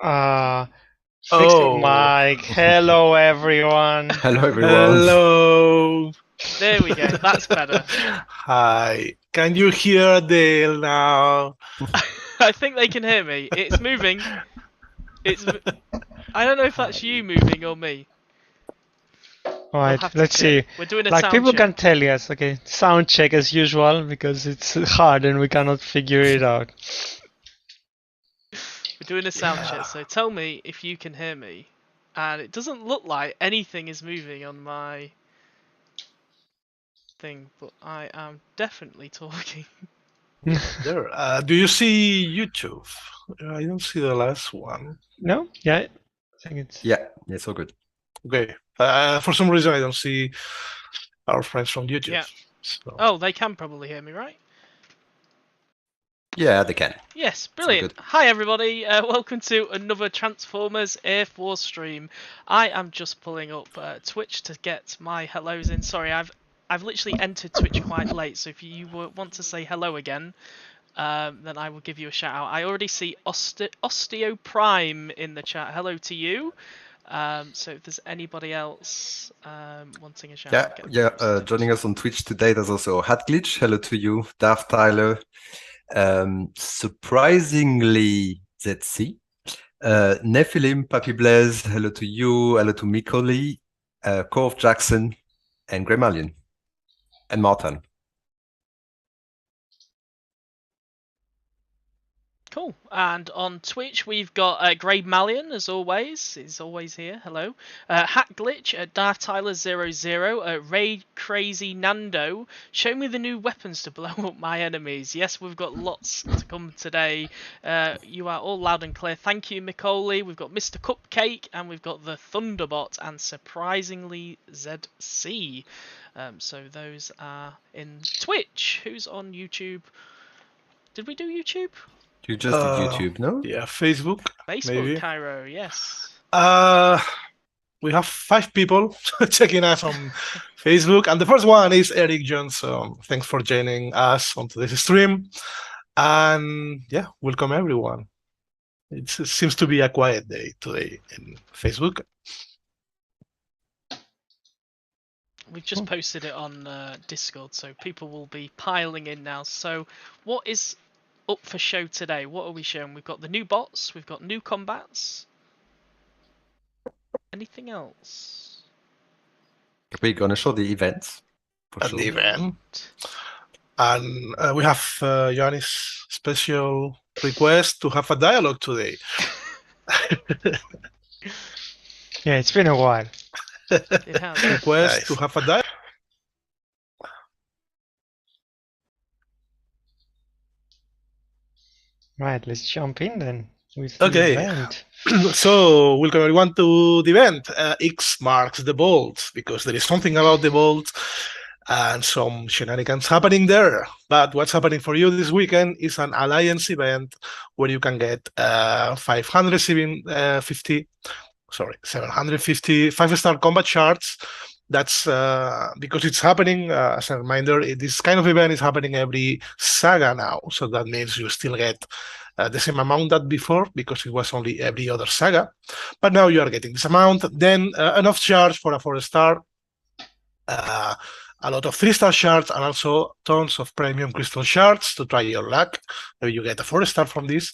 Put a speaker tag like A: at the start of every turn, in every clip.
A: Fix your
B: Oh,
A: mic. Hello, everyone.
C: Hello, everyone.
B: hello.
D: There we go. That's better.
B: Hi. Can you hear Dale now?
D: I think they can hear me. It's moving. I don't know if that's you moving or me.
A: All
D: We'll
A: right,
D: have to
A: let's
D: check.
A: see.
D: We're doing a
A: Like
D: sound
A: people
D: check.
A: can tell us, okay? Sound check as usual because it's hard and we cannot figure it out.
D: We're doing a sound check. So tell me if you can hear me. And it doesn't look like anything is moving on my thing, but I am definitely talking.
B: There. Do you see YouTube? I don't see the last one.
A: No? Yeah, I think it's.
C: Yeah, it's all good.
B: Okay. For some reason, I don't see our friends from YouTube.
D: Yeah.
B: So.
D: Oh, they can probably hear me, right?
C: Yeah, they can.
D: Yes, brilliant. Hi everybody, welcome to another Transformers Air Force stream. I am just pulling up Twitch to get my hellos in. Sorry, I've literally entered Twitch quite late, so if you want to say hello again, then I will give you a shout out. I already see Osteo Prime in the chat. Hello to you. So if there's anybody else wanting a shout out,
C: joining us on Twitch today, there's also Hat Glitch. Hello to you, Darth Tyler. Surprisingly, ZC. Nephilim, Papi Blaze, hello to you, hello to Mikoli, Corv Jackson, and Gremalion, and Martin.
D: Cool. And on Twitch, we've got Grey Malion, as always. He's always here. Hello. Hat Glitch, Darth Tyler 00, Raid Crazy Nando. Show me the new weapons to blow up my enemies. Yes, we've got lots to come today. You are all loud and clear. Thank you, Micoli. We've got Mr. Cupcake, and we've got the Thunderbot, and surprisingly, ZC. So those are in Twitch. Who's on YouTube? Did we do YouTube?
C: You just did YouTube, no?
B: Yeah, Facebook.
D: Facebook,
B: maybe.
D: Cairo, yes.
B: We have 5 people checking us on Facebook, and the first one is Eric Johnson. Thanks for joining us on today's stream, and yeah, welcome everyone. It seems to be a quiet day today in Facebook.
D: We've just posted it on Discord, so people will be piling in now. So what is up for show today? What are we showing? We've got the new bots, we've got new Comm-Bots. Anything else?
C: We're gonna show the events.
B: The event. And we have Johannes' special request to have a dialogue today.
A: Yeah, it's been a while.
D: It has.
B: Request to have a dialogue.
A: Right, let's jump in then with the event.
B: So, welcome everyone to the event. X marks the vault, because there is something about the vault and some shenanigans happening there. But what's happening for you this weekend is an Alliance event where you can get 750 5-star combat shards. That's because it's happening, as a reminder, this kind of event is happening every saga now. So that means you still get the same amount that before, because it was only every other saga. But now you are getting this amount. Then enough shards for a 4-star, a lot of 3-star shards, and also tons of premium crystal shards to try your luck. Maybe you get a 4-star from this.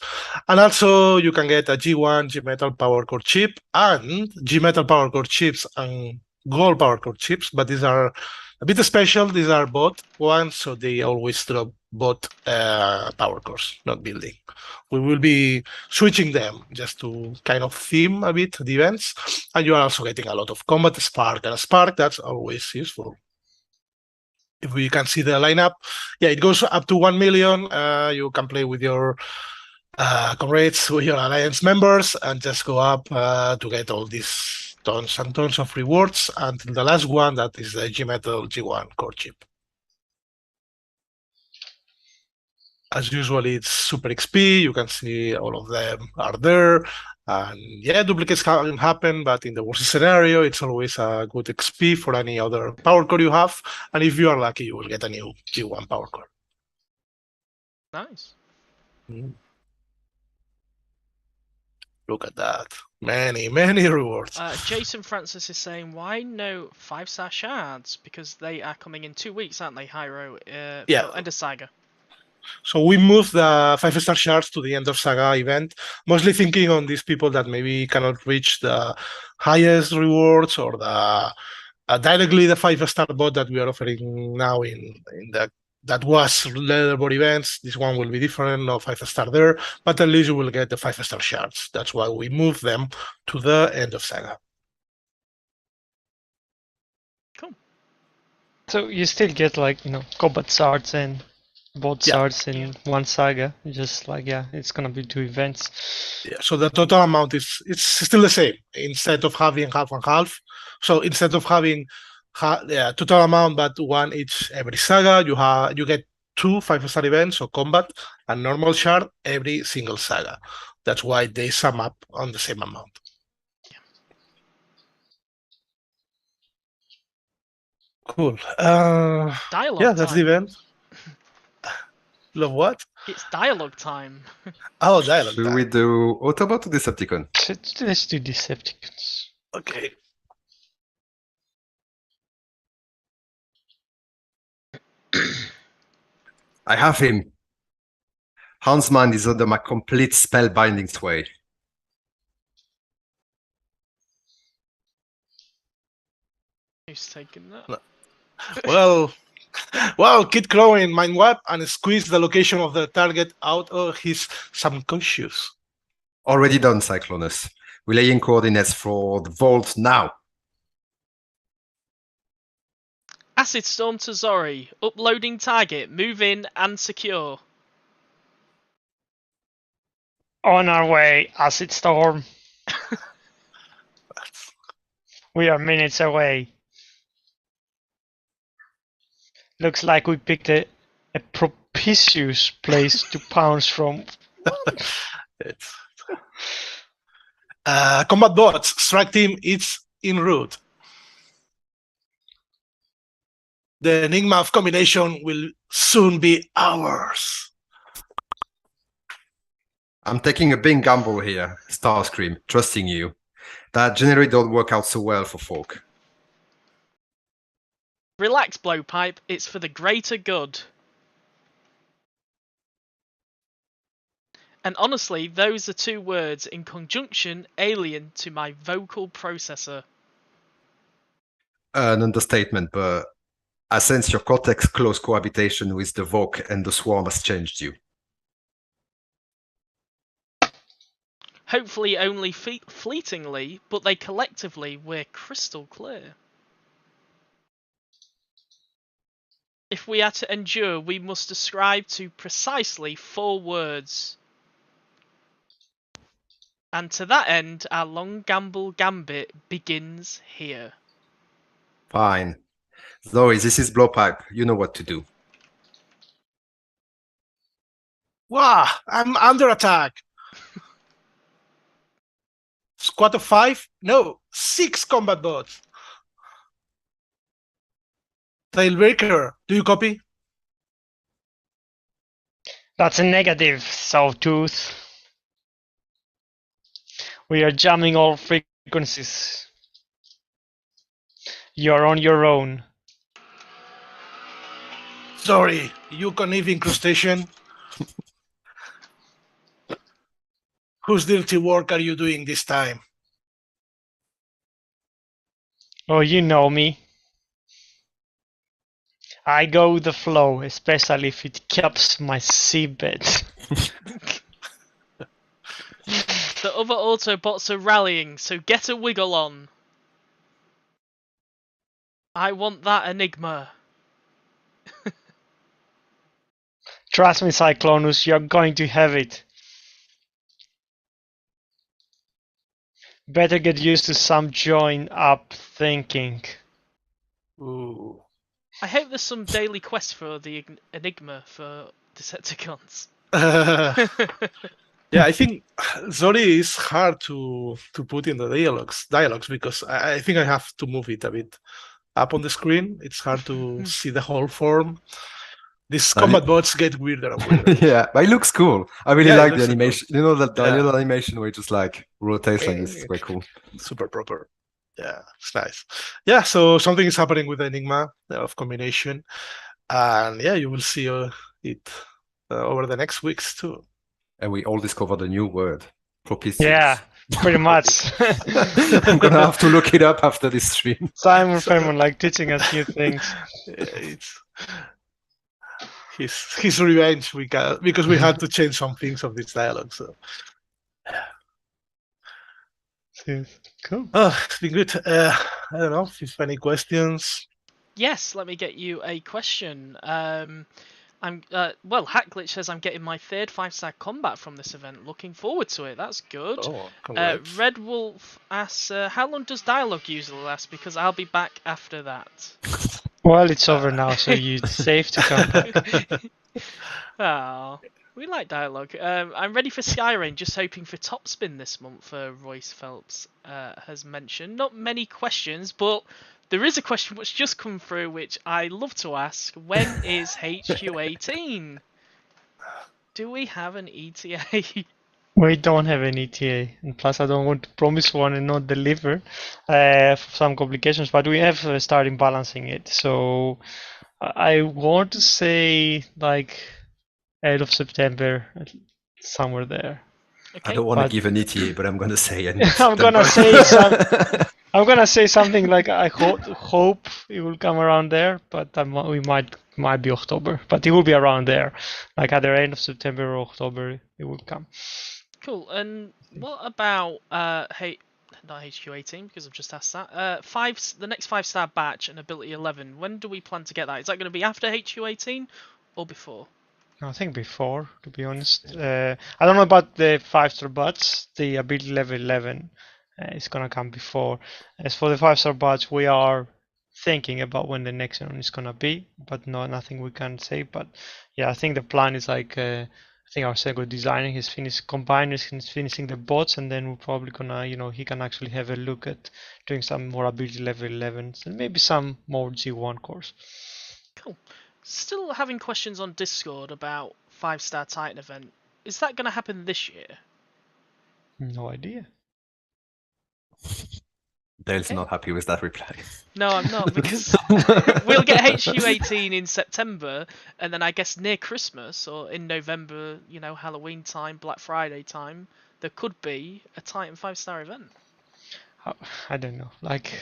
B: And also you can get a G1 G-Metal Power Core chip and G-Metal Power Core chips and Gold Power Core chips, but these are a bit special. These are bot ones, so they always drop bot power cores, not building. We will be switching them just to kind of theme a bit the events, and you are also getting a lot of combat spark, and a spark that's always useful. If we can see the lineup, yeah, it goes up to 1 million. You can play with your comrades, with your alliance members, and just go up to get all these tons and tons of rewards until the last one, that is the G-Metal G1 core chip. As usual, it's super XP. You can see all of them are there. And yeah, duplicates can happen, but in the worst scenario, it's always a good XP for any other power core you have. And if you are lucky, you will get a new G1 power core.
D: Nice.
B: Look at that. Many, many rewards.
D: Jason Francis is saying, why no 5-star shards? Because they are coming in 2 weeks, aren't they, Hyro?
B: Yeah.
D: For End of Saga.
B: So we moved the 5-star shards to the end of Saga event, mostly thinking on these people that maybe cannot reach the highest rewards or the directly the 5-star bot that we are offering now in the that was leaderboard events. This one will be different, no 5-star there, but at least you will get the 5-star shards. That's why we moved them to the end of Saga.
D: Cool.
A: So you still get like, combat shards and bot shards in one saga. Just like, it's gonna be 2 events.
B: Yeah, so the total amount it's still the same. Instead of having half and half, so instead of having total amount but one each every saga, you get 2 5-star events, so combat and normal shard every single saga. That's why they sum up on the same amount. Cool.
D: Dialogue
B: yeah, that's
D: time.
B: the event. Love what?
D: It's dialogue time.
B: Oh, dialogue
C: Should
B: time.
C: we do Autobot or Decepticon?
A: Let's do Decepticons.
B: Okay.
C: I have him. Hans' mind is under my complete spellbinding sway.
D: Who's taking that?
B: Well, keep growing mind web and squeeze the location of the target out of his subconscious.
C: Already done, Cyclonus. Relaying coordinates for the vault now.
D: Acid Storm to Zori. Uploading target. Move in and secure.
A: On our way, Acid Storm. We are minutes away. Looks like we picked a propitious place to pounce from.
B: Combat bots, strike team, it's en route. The enigma of combination will soon be ours.
C: I'm taking a big gamble here, Starscream, trusting you. That generally don't work out so well for folk.
D: Relax, Blowpipe. It's for the greater good. And honestly, those are 2 words in conjunction alien to my vocal processor.
C: An understatement, but I sense your cortex close cohabitation with the Vogue and the Swarm has changed you.
D: Hopefully only fleetingly, but they collectively were crystal clear. If we are to endure, we must ascribe to precisely 4 words. And to that end, our long gamble gambit begins here.
C: Fine. Zoe, this is Blowpipe. You know what to do.
B: Wow, I'm under attack. Squad of 5? No, 6 combat bots. Tailbreaker, do you copy?
A: That's a negative, Sawtooth. We are jamming all frequencies. You're on your own.
B: Sorry, Yukon Eve incrustation. Whose dirty work are you doing this time?
A: Oh, you know me. I go with the flow, especially if it keeps my seabed.
D: The other Autobots are rallying, so get a wiggle on. I want that enigma.
A: Trust me, Cyclonus, you're going to have it. Better get used to some join-up thinking.
B: Ooh.
D: I hope there's some daily quest for the enigma for Decepticons.
B: Yeah, I think Zori is hard to put in the dialogues because I think I have to move it a bit up on the screen. It's hard to see the whole form. These
C: I-
B: combat bots get weirder and weirder.
C: Yeah, but it looks cool. I really
B: Yeah, it
C: like the
B: looks cool.
C: animation. You know that
B: Yeah.
C: little animation where it just like rotates like this. It's quite cool.
B: Super proper. Yeah, it's nice. Yeah, so something is happening with Enigma of combination, and yeah, you will see it over the next weeks too.
C: And we all discovered a new word, propitious.
A: Yeah, pretty much.
C: I'm gonna have to look it up after this stream.
A: Simon Fairmont like teaching us new things.
B: It's his revenge because we had to change some things of this dialogue. So
A: Cool.
B: oh, it's been good. I don't know if you've any questions.
D: Yes, let me get you a question. Well, Hackglitch says I'm getting my third 5-star combat from this event. Looking forward to it. That's good.
B: Oh, congrats.
D: Red Wolf asks, how long does dialogue usually last? Because I'll be back after that.
A: Well, it's over now, so you safe to come back.
D: Oh, we like dialogue. I'm ready for Skyrain, just hoping for topspin this month, Royce Phelps has mentioned. Not many questions, but there is a question which just come through which I love to ask. When is HQ18? Do we have an ETA?
A: We don't have an ETA, and plus I don't want to promise one and not deliver for some complications, but we have started balancing it. So I want to say like end of September, somewhere there.
D: Okay.
C: I don't want to
A: But-
C: give an ETA, but I'm gonna say it.
A: I'm gonna say I'm gonna say something like I hope it will come around there, but we might be October, but it will be around there, like at the end of September or October it will come.
D: Cool. And what about not HQ18 because I've just asked that. The next 5-star batch and ability 11. When do we plan to get that? Is that going to be after HQ18 or before?
A: I think before, to be honest. I don't know about the 5-star bots. The ability level 11 is gonna come before. As for the 5-star bots, we are thinking about when the next one is gonna be, but nothing we can say. But yeah, I think the plan is like I think our Sego designer has finished combiners, he's finishing the bots, and then we're probably gonna, he can actually have a look at doing some more ability level 11s and maybe some more G1 cores.
D: Cool. Still having questions on Discord about 5-star Titan event. Is that going to happen this year?
A: No idea.
C: Dale's
D: Okay.
C: not happy with that reply.
D: No, I'm not, because we'll get HQ18 in September, and then I guess near Christmas or in November, Halloween time, Black Friday time, there could be a Titan 5-star event.
A: I don't know. Like,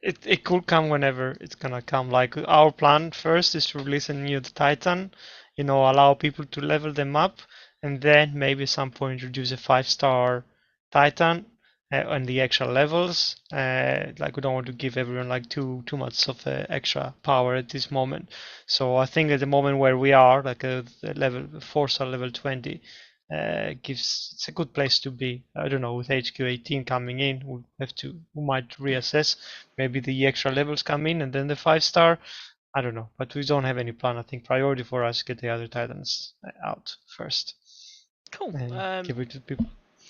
A: it could come whenever it's gonna come. Like, our plan first is to release a new Titan, allow people to level them up, and then maybe at some point introduce a 5-star Titan and the extra levels. Like, we don't want to give everyone like too much of extra power at this moment. So I think at the moment where we are, like a level 4-star level 20. It's a good place to be. I don't know, with HQ18 coming in, we might reassess. Maybe the extra levels come in and then the 5-star. I don't know, but we don't have any plan. I think priority for us get the other Titans out first.
D: Cool.
A: And give it to people.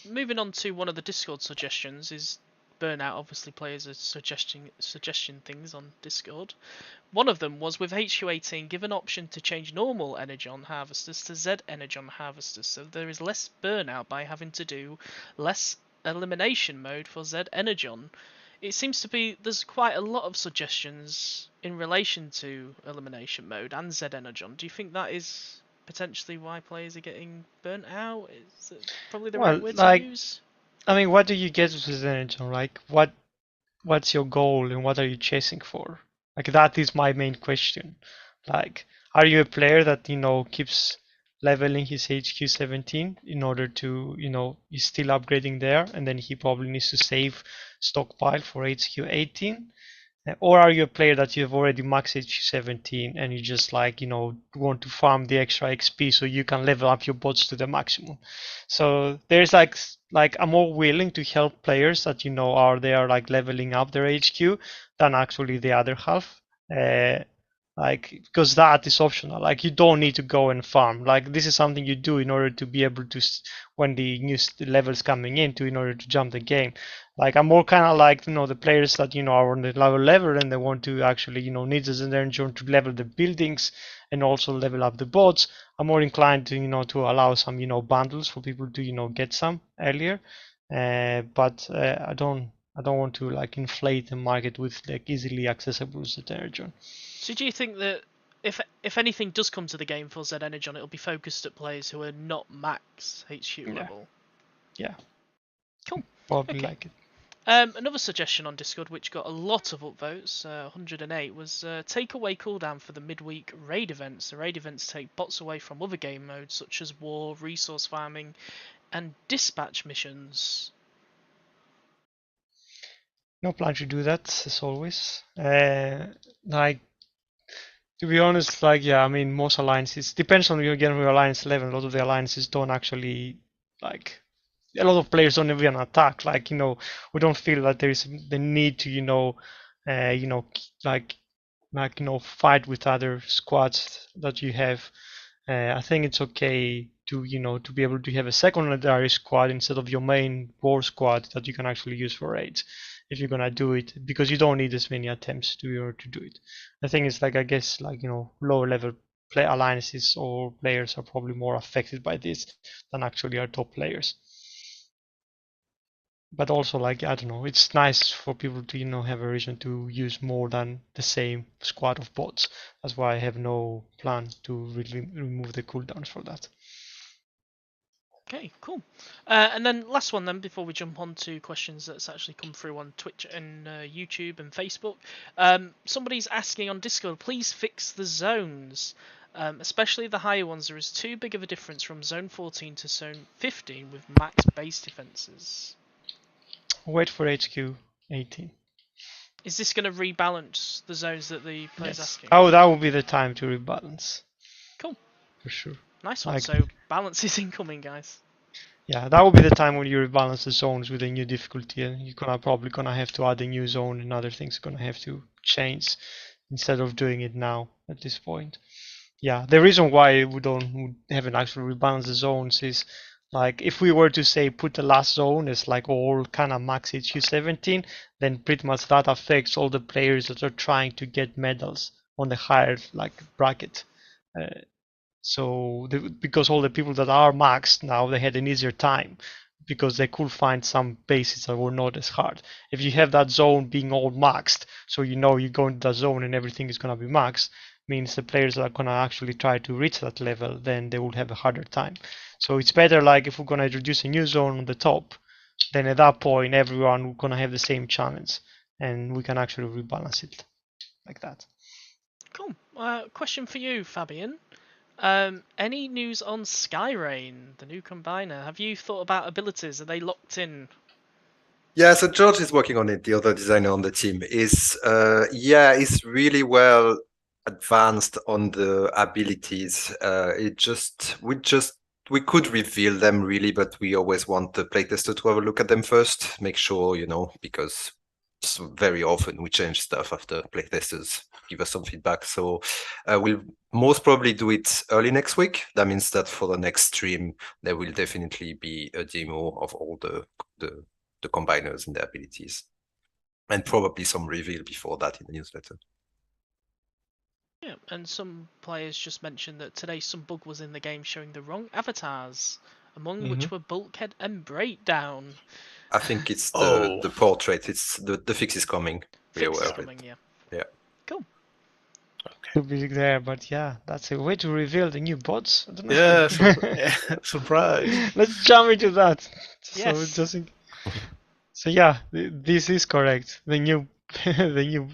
D: Moving on to one of the Discord suggestions is Burnout. Obviously, players are suggesting things on Discord. One of them was with HQ18, give an option to change normal Energon harvesters to Z Energon harvesters, so there is less burnout by having to do less elimination mode for Z Energon. It seems to be there's quite a lot of suggestions in relation to elimination mode and Z Energon. Do you think that is potentially why players are getting burnt out? Is it probably the right word to use?
A: I mean, what do you get with Z Energon? Like, what's your goal and what are you chasing for? Like, that is my main question. Like, are you a player that, keeps leveling his HQ17 in order to, he's still upgrading there and then he probably needs to save stockpile for HQ18? Or are you a player that you've already maxed HQ17 and you just want to farm the extra XP so you can level up your bots to the maximum? So there's like I'm more willing to help players that are leveling up their HQ than actually the other half. like, because that is optional. Like, you don't need to go and farm. Like, this is something you do in order to be able to, when the new levels coming into, in order to jump the game. Like, I'm more kind of like, the players that, are on the lower level and they want to actually, need this energy to level the buildings and also level up the bots. I'm more inclined to, to allow some, bundles for people to, get some earlier. But I don't want to like inflate the market with like easily accessible Z Energon.
D: So do you think that if anything does come to the game for Z Energon, it'll be focused at players who are not max HQ level?
A: Yeah.
D: Cool.
A: Probably
D: Okay.
A: like it.
D: Another suggestion on Discord, which got a lot of upvotes, 108, was take away cooldown for the midweek raid events. The raid events take bots away from other game modes such as war, resource farming, and dispatch missions.
A: No plan to do that as always. Like, to be honest, like, yeah, I mean, most alliances depends on your alliance level. A lot of the alliances don't actually like. A lot of players don't even attack. Like, we don't feel that there is the need to, like, fight with other squads that you have. I think it's okay to be able to have a secondary squad instead of your main war squad that you can actually use for raids if you're gonna do it, because you don't need as many attempts to do it. The thing is, like, I guess, like, lower level play alliances or players are probably more affected by this than actually our top players. But also, like, I don't know, it's nice for people to have a reason to use more than the same squad of bots. That's why I have no plan to really remove the cooldowns for that.
D: Okay, cool. And then last one then, before we jump on to questions that's actually come through on Twitch and YouTube and Facebook. Somebody's asking on Discord, please fix the zones, especially the higher ones. There is too big of a difference from zone 14 to zone 15 with max base defenses.
A: Wait for HQ 18.
D: Is this going to rebalance the zones that the player's
A: Yes.
D: asking?
A: Oh, that will be the time to rebalance.
D: Cool.
A: For sure.
D: Nice one.
A: Like,
D: So balance is incoming, guys.
A: yeah, that will be the time when you rebalance the zones with a new difficulty, and you're probably gonna have to add a new zone and other things are gonna have to change instead of doing it now at this point. Yeah, the reason why we haven't actually rebalanced the zones is, like, if we were to say put the last zone as like all kind of max HQ 17, then pretty much that affects all the players that are trying to get medals on the higher like bracket. So because all the people that are maxed now, they had an easier time because they could find some bases that were not as hard. If you have that zone being all maxed, so you go into that zone and everything is gonna be maxed, means the players that are gonna actually try to reach that level, then they will have a harder time. So it's better, like, if we're gonna introduce a new zone on the top, then at that point everyone will gonna have the same challenge, and we can actually rebalance it like that.
D: Cool. Question for you, Fabian. Any news on Skyrain, the new combiner? Have you thought about abilities? Are they locked in?
C: Yeah, so George is working on it. The other designer on the team is really well advanced on the abilities. We could reveal them really, but we always want the playtester to have a look at them first, make sure, because very often we change stuff after playtesters give us some feedback. So we'll most probably do it early next week. That means that for the next stream, there will definitely be a demo of all the combiners and their abilities, and probably some reveal before that in the newsletter.
D: Yeah, and some players just mentioned that today some bug was in the game showing the wrong avatars, among which were Bulkhead and Breakdown.
C: I think it's the portrait. It's the fix is coming.
D: Fix is coming, yeah.
C: Yeah.
D: Cool.
A: To be there, but yeah, that's a way to reveal the new bots. I don't know.
B: Yeah, surprise.
A: Let's jump into that.
D: Yes.
A: So yeah, this is correct. The new the new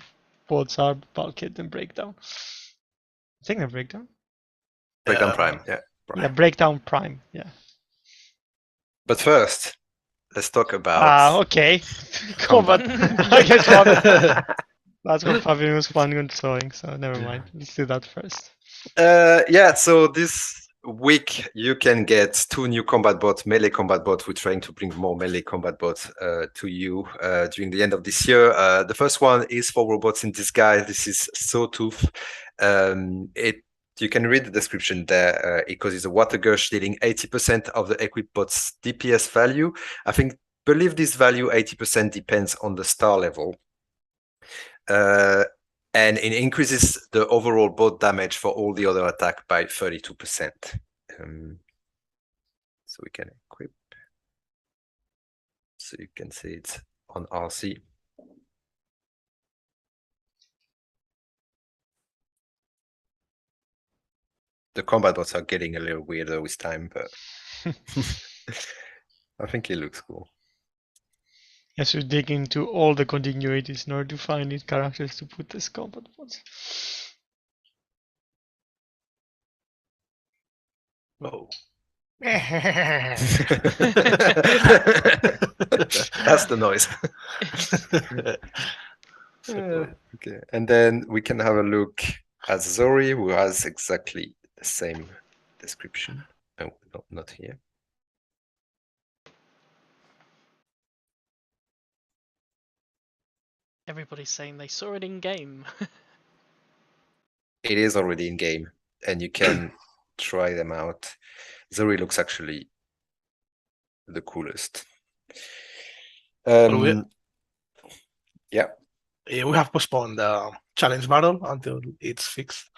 A: bots are Bulkhead and Breakdown. I think they're Breakdown.
C: Breakdown Prime, yeah.
A: Yeah, Breakdown Prime, yeah.
C: But first, let's talk about.
A: Okay. Combat. I guess that's what Fabian was planning on showing, so never mind. Let's do that first.
C: So this week, you can get 2 new combat bots, melee combat bots. We're trying to bring more melee combat bots to you during the end of this year. The first one is for robots in disguise. This is Sawtooth. You can read the description there. It causes a water gush, dealing 80% of the equipped bot's DPS value. Believe this value 80% depends on the star level. And it increases the overall bot damage for all the other attack by 32%. So we can equip. So you can see it on RC. The combat bots are getting a little weirder with time, but I think it looks cool.
A: Yes, we dig into all the continuities in order to find these characters to put as combat bots.
B: Oh.
C: That's the noise.
B: Cool.
C: Okay, and then we can have a look at Zori, who has exactly the same description. Oh, no, not here.
D: Everybody's saying they saw it in game.
C: It is already in game, and you can try them out. Zori looks actually the coolest.
B: Well,
C: Yeah.
B: We have postponed the challenge battle until it's fixed.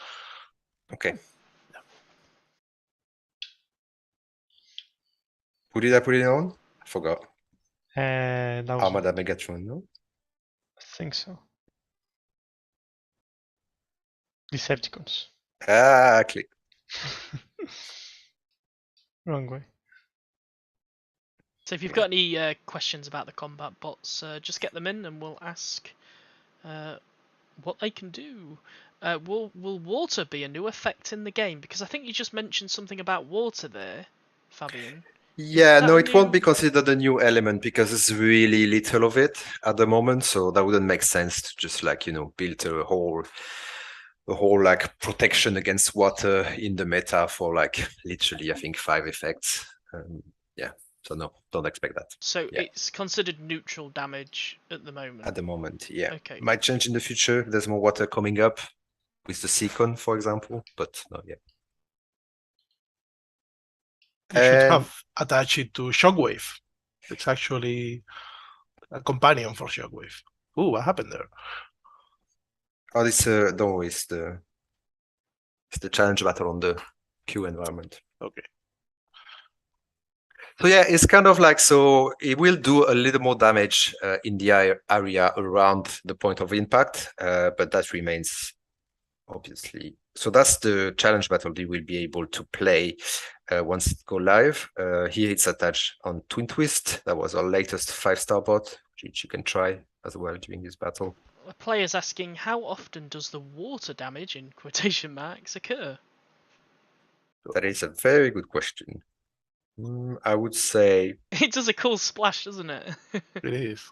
C: Okay. Who did I put it on? I forgot.
A: That was,
C: Armada Megatron, no?
A: I think so. Decepticons.
C: Ah, click.
A: Wrong way.
D: So if you've got any questions about the combat bots, just get them in and we'll ask what they can do. Will water be a new effect in the game? Because I think you just mentioned something about water there, Fabian.
C: Yeah,
D: that
C: no,
D: a
C: it won't
D: new-
C: be considered a new element because it's really little of it at the moment. So that wouldn't make sense to just build a whole like protection against water in the meta for like literally, I think 5 effects. Yeah, so no, don't expect that.
D: So
C: Yeah.
D: it's considered neutral damage at the moment.
C: At the moment, yeah.
D: Okay.
C: Might change in the future. There's more water coming up with the Seacon, for example, but not yet.
B: You should have attached it to Shockwave. It's actually a companion for Shockwave. Ooh, what happened there?
C: Oh, this don't worry, it's the challenge battle on the Q environment.
B: Okay.
C: So yeah, it's kind of like, so it will do a little more damage in the area around the point of impact, but that remains obviously. So that's the challenge battle they will be able to play once it go live. Here it's attached on Twin Twist. That was our latest 5-star bot, which you can try as well during this battle.
D: A player's asking, how often does the water damage, in quotation marks, occur?
C: That is a very good question. I would say
D: It does a cool splash, doesn't it?
B: It is.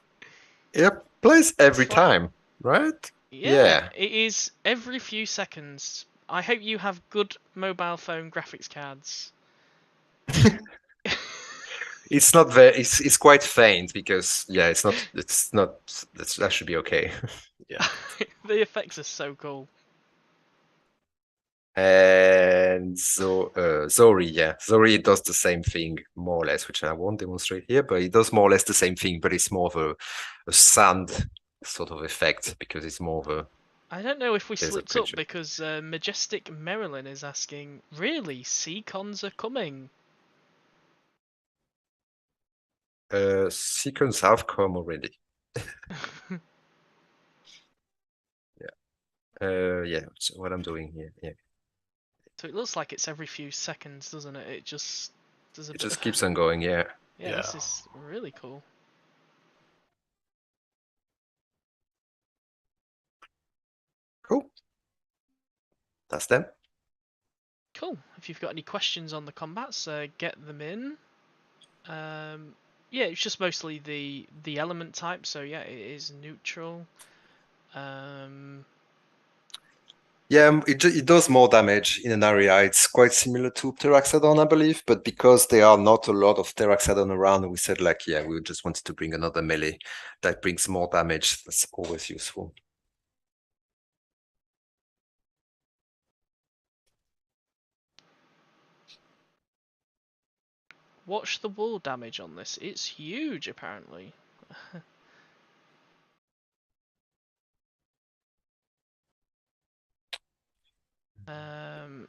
C: it plays every
D: It's like-
C: time, right?
D: Yeah, it is every few seconds. I hope you have good mobile phone graphics cards.
C: It's not very. It's quite faint because it's not. That should be okay.
B: Yeah.
D: The effects are so cool.
C: And so Zori does the same thing more or less, which I won't demonstrate here, but it does more or less the same thing, but it's more of a sand sort of effect because it's more of a.
D: I don't know if we
C: There's a
D: slipped up
C: picture.
D: because Majestic Marilyn is asking, really, Seacons are coming?
C: Sequence have come already. So what I'm doing here,
D: So it looks like it's every few seconds, doesn't it? It just does a
C: it
D: bit.
C: just keeps on going,
D: Yeah,
B: Yeah.
D: this is really cool.
C: Cool. That's them.
D: Cool. If you've got any questions on the combats, get them in. Yeah, it's just mostly the element type. So yeah, it is neutral.
C: Yeah, it does more damage in an area. It's quite similar to Pteroxodon, I believe, but because there are not a lot of Pteroxodon around, we said like, yeah, we just wanted to bring another melee that brings more damage. That's always useful.
D: Watch the wall damage on this. It's huge, apparently. um,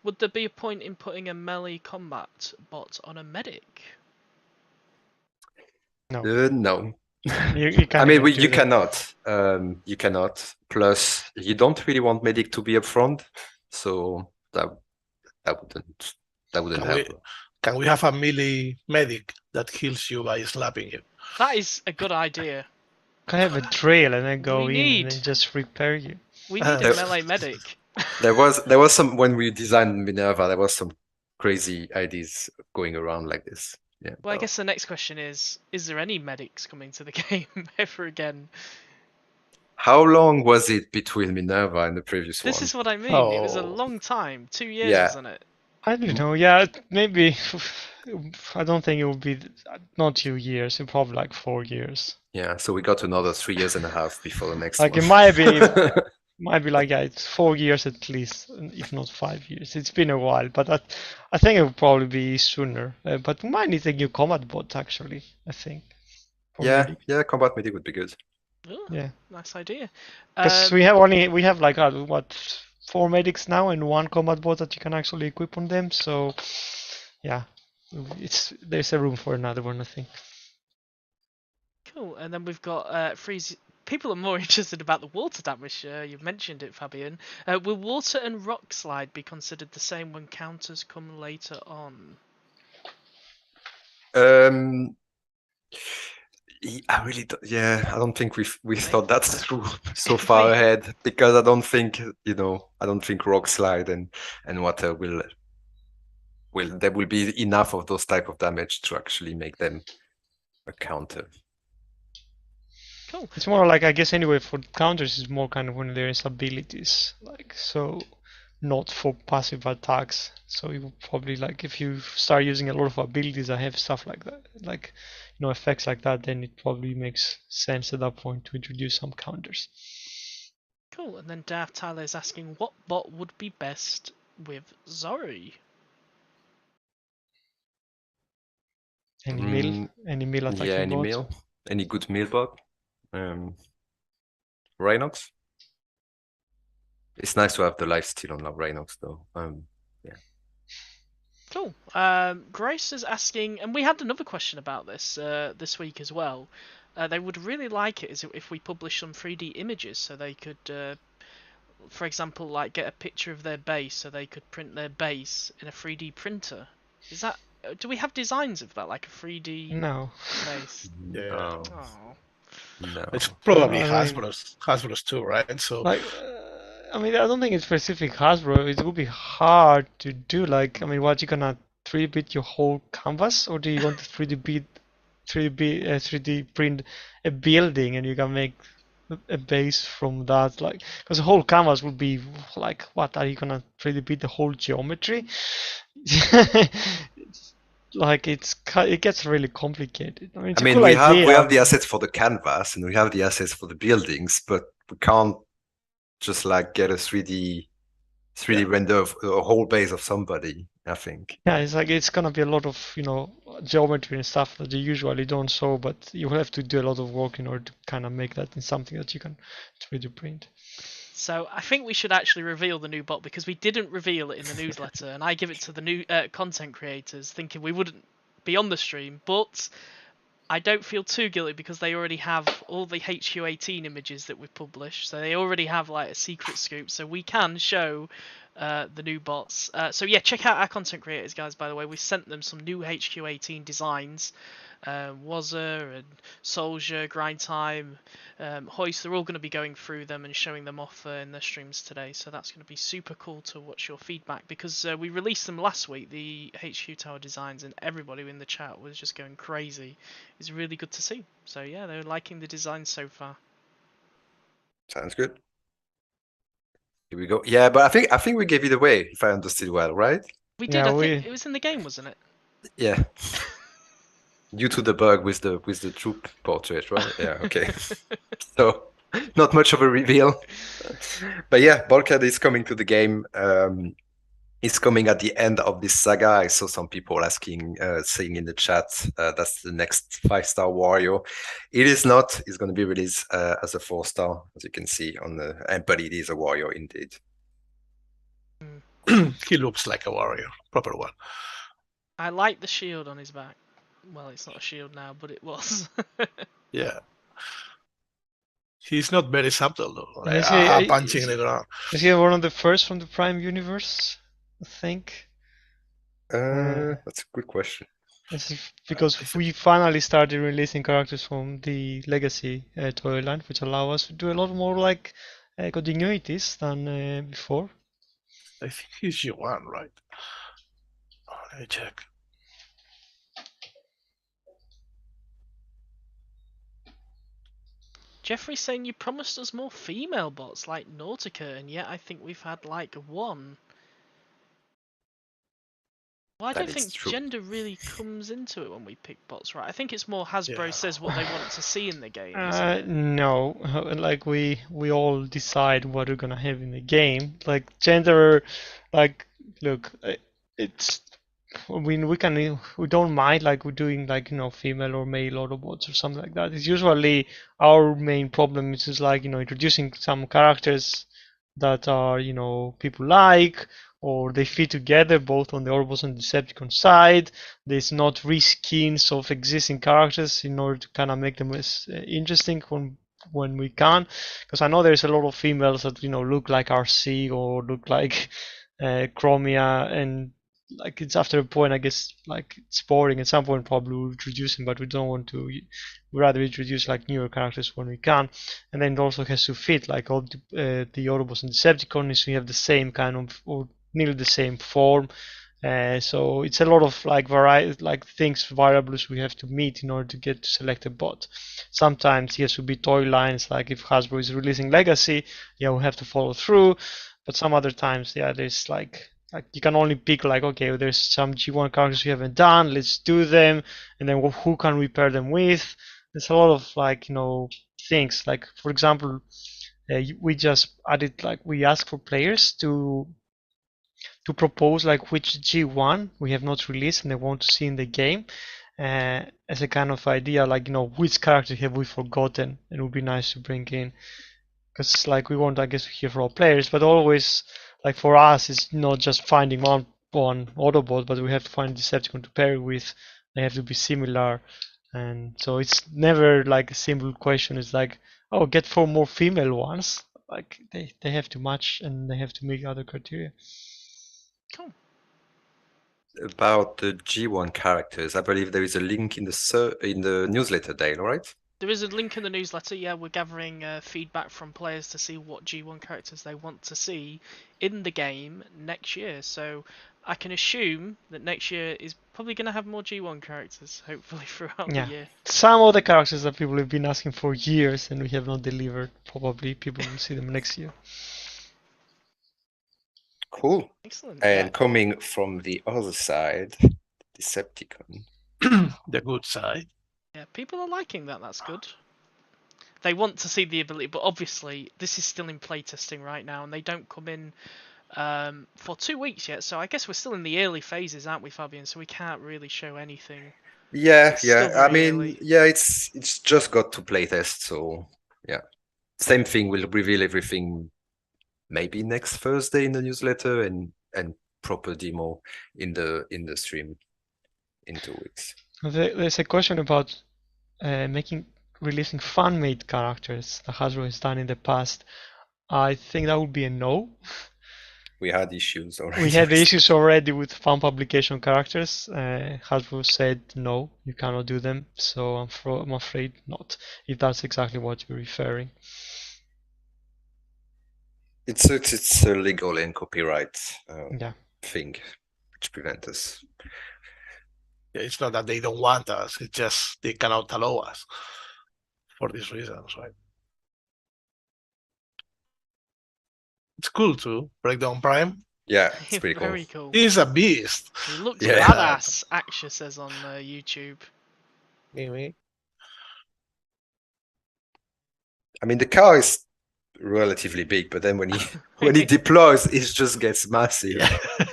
D: would there be a point in putting a melee combat bot on a medic?
A: No,
C: No.
A: you can't
C: I mean,
A: even do
C: you
A: that.
C: cannot. You cannot. Plus, you don't really want medic to be up front, so that wouldn't
B: Can
C: help.
B: we can we have a melee medic that heals you by slapping you?
D: That is a good idea.
A: Can have a trail and then go
D: We
A: in and
D: need
A: then just repair you.
D: we need a
C: There-
D: melee medic.
C: There was some when we designed Minerva. There was some crazy ideas going around like this. Yeah.
D: Well, I guess the next question is there any medics coming to the game ever again?
C: How long was it between Minerva and the previous
D: This
C: one?
D: is what I mean. It was a
B: Oh,
D: long time. 2 years,
C: Yeah.
D: wasn't it?
A: I don't know. Yeah, maybe. I don't think it will be not 2 years. It probably like 4 years.
C: Yeah. So we got another 3 years and a half before the next
A: Like
C: one.
A: it might be like, yeah, it's 4 years at least, if not 5 years. It's been a while, but I think it will probably be sooner. But we might need a new combat bot actually. I think for
C: Yeah,
A: medic.
C: yeah, combat medic would be good.
D: Oh,
A: Yeah,
D: nice idea.
A: because we have like what 4 medics now and 1 combat bot that you can actually equip on them. So yeah, there's a room for another one, I think.
D: Cool. And then we've got freeze. People are more interested about the water damage. You've mentioned it, Fabian. Will water and rock slide be considered the same when counters come later on?
C: Um, I really, yeah, I don't think we thought that through so far
D: We-
C: ahead because I don't think I don't think rock slide and water will there will be enough of those type of damage to actually make them a counter.
D: Cool.
A: It's more like, I guess anyway, for counters is more kind of when there's abilities, like, so not for passive attacks. So you would probably, like, if you start using a lot of abilities that have stuff like that, like, effects like that, then it probably makes sense at that point to introduce some counters.
D: Cool. And then Daft Tyler is asking what bot would be best with Zori?
A: Any
C: Mm,
A: mill
C: yeah,
A: attacking
C: any
A: bot.
C: meal, any good meal bot. Rhinox. It's nice to have the life steal on Rhinox though. Yeah.
D: Cool. Grace is asking, and we had another question about this this week as well. They would really like it if we publish some 3D images, so they could, for example, like get a picture of their base, so they could print their base in a 3D printer. Is that? Do we have designs of that, like a 3D
A: No.
D: base?
B: yeah.
C: No,
D: Oh.
C: no.
B: It's probably
A: I mean,
B: Hasbro's too, right? So
A: like, I mean, I don't think it's specific Hasbro. It would be hard to do. Like, I mean, what, you gonna 3D your whole canvas, or do you want to 3D print a building and you can make a base from that? Like, because the whole canvas would be like, what are you gonna 3D print the whole geometry? Like, it gets really complicated. I mean, it's
C: I
A: a
C: mean,
A: cool
C: we
A: idea.
C: have the assets for the canvas and we have the assets for the buildings, but we can't just like get a 3D render of a whole base of somebody, I think.
A: Yeah, it's like it's gonna be a lot of, geometry and stuff that you usually don't show, but you have to do a lot of work in order to kind of make that in something that you can 3D print.
D: So I think we should actually reveal the new bot because we didn't reveal it in the newsletter, and I give it to the new content creators, thinking we wouldn't be on the stream. But I don't feel too guilty because they already have all the HQ18 images that we've published, so they already have like a secret scoop, so we can show the new bots. So yeah, check out our content creators, guys. By the way, we sent them some new HQ18 designs. Wazza and Soldier, Grind Time, Hoist, they're all going to be going through them and showing them off in their streams today. So that's going to be super cool to watch your feedback because we released them last week, the HQ Tower designs, and everybody in the chat was just going crazy. It's really good to see. So yeah, they're liking the designs so far.
C: Sounds good. Here we go. Yeah, but I think we gave it away, if I understood well, right?
D: We did.
A: Yeah,
D: I think it was in the game, wasn't it?
C: Yeah. Due to the bug with the troop portrait, right? Yeah, okay. So not much of a reveal. But yeah, Bulkhead is coming to the game. It's coming at the end of this saga. I saw some people asking, saying in the chat, that's the next 5-star warrior. It is not. It's going to be released as a 4-star, as you can see on the. But it is a warrior indeed.
B: He looks like a warrior, proper one.
D: I like the shield on his back. Well, it's not a shield now, but it was.
B: Yeah. He's not very subtle though.
A: And
B: Like, punching the ground.
A: is he one of the first from the Prime universe? I think.
C: That's a good question.
A: Because we finally started releasing characters from the Legacy toy line, which allow us to do a lot more like continuities than before.
B: I think he's G1, right? Let me check.
D: Jeffrey's saying you promised us more female bots like Nautica, and yet I think we've had like one. Well, I
C: That
D: don't
C: is
D: think
C: true.
D: gender really comes into it when we pick bots, right? I think it's more Hasbro says what they want to see in the game, isn't it?
A: No, like we all decide what we're gonna have in the game. Like gender, like look, it's we don't mind like we're doing like female or male Autobots or something like that. It's usually our main problem is just like introducing some characters that are people like, or they fit together both on the Autobots and Decepticon side. There's not reskins of existing characters in order to kind of make them as interesting when we can, because I know there's a lot of females that look like RC or look like Chromia, and like it's after a point I guess like it's boring. At some point probably we'll introduce them, but we don't want to. We rather introduce like newer characters when we can, and then it also has to fit like all the Autobots and Decepticons. We have the same kind of or nearly the same form. So it's a lot of like things, variables we have to meet in order to get to select a bot. Sometimes yes will be toy lines, like if Hasbro is releasing Legacy, yeah, we have to follow through. But some other times, yeah, there's like you can only pick like, okay, there's some G1 characters we haven't done, let's do them, and then who can we pair them with? There's a lot of like things. Like for example, we just added like we asked for players to propose like which G1 we have not released and they want to see in the game, as a kind of idea, like which character have we forgotten and it would be nice to bring in, because like we want I guess to hear from all players, but always like for us it's not just finding one Autobot, but we have to find Decepticon to pair with. They have to be similar, and so it's never like a simple question. It's like, oh, get 4 more female ones. Like they have to match and they have to meet other criteria.
D: Cool.
C: About the G1 characters, I believe there is a link in the newsletter, Dale, right?
D: There is a link in the newsletter. Yeah, we're gathering feedback from players to see what G1 characters they want to see in the game next year. So I can assume that next year is probably going to have more G1 characters, hopefully throughout the
A: Yeah,
D: year.
A: some of the characters that people have been asking for years and we have not delivered. Probably people will see them next year.
C: Cool.
D: Excellent.
C: And coming from the other side, Decepticon.
B: The good side.
D: Yeah, people are liking that. That's good. They want to see the ability, but obviously this is still in playtesting right now, and they don't come in for 2 weeks yet. So I guess we're still in the early phases, aren't we, Fabian? So we can't really show anything.
C: Yeah,
D: It's still
C: yeah. I
D: very
C: mean,
D: early.
C: yeah, it's just got to playtest, so yeah. Same thing. We'll reveal everything maybe next Thursday in the newsletter and proper demo in the stream in 2 weeks.
A: There's a question about releasing fan-made characters that Hasbro has done in the past. I think that would be a no.
C: We had issues already.
A: We had the issues already with fan publication characters. Hasbro said no, you cannot do them. So I'm afraid not. If that's exactly what you're referring.
C: It's a legal and copyright
A: Yeah.
C: thing which prevent us.
B: Yeah, it's not that they don't want us, it's just they cannot allow us for these reasons, right? cool too. Breakdown Prime.
C: Yeah, it's pretty cool.
D: Very cool.
B: He's a beast.
D: He looks
C: Yeah.
D: badass, Aksha says on YouTube.
B: Maybe.
C: I mean, the car is relatively big, but then when he deploys, it just gets massive.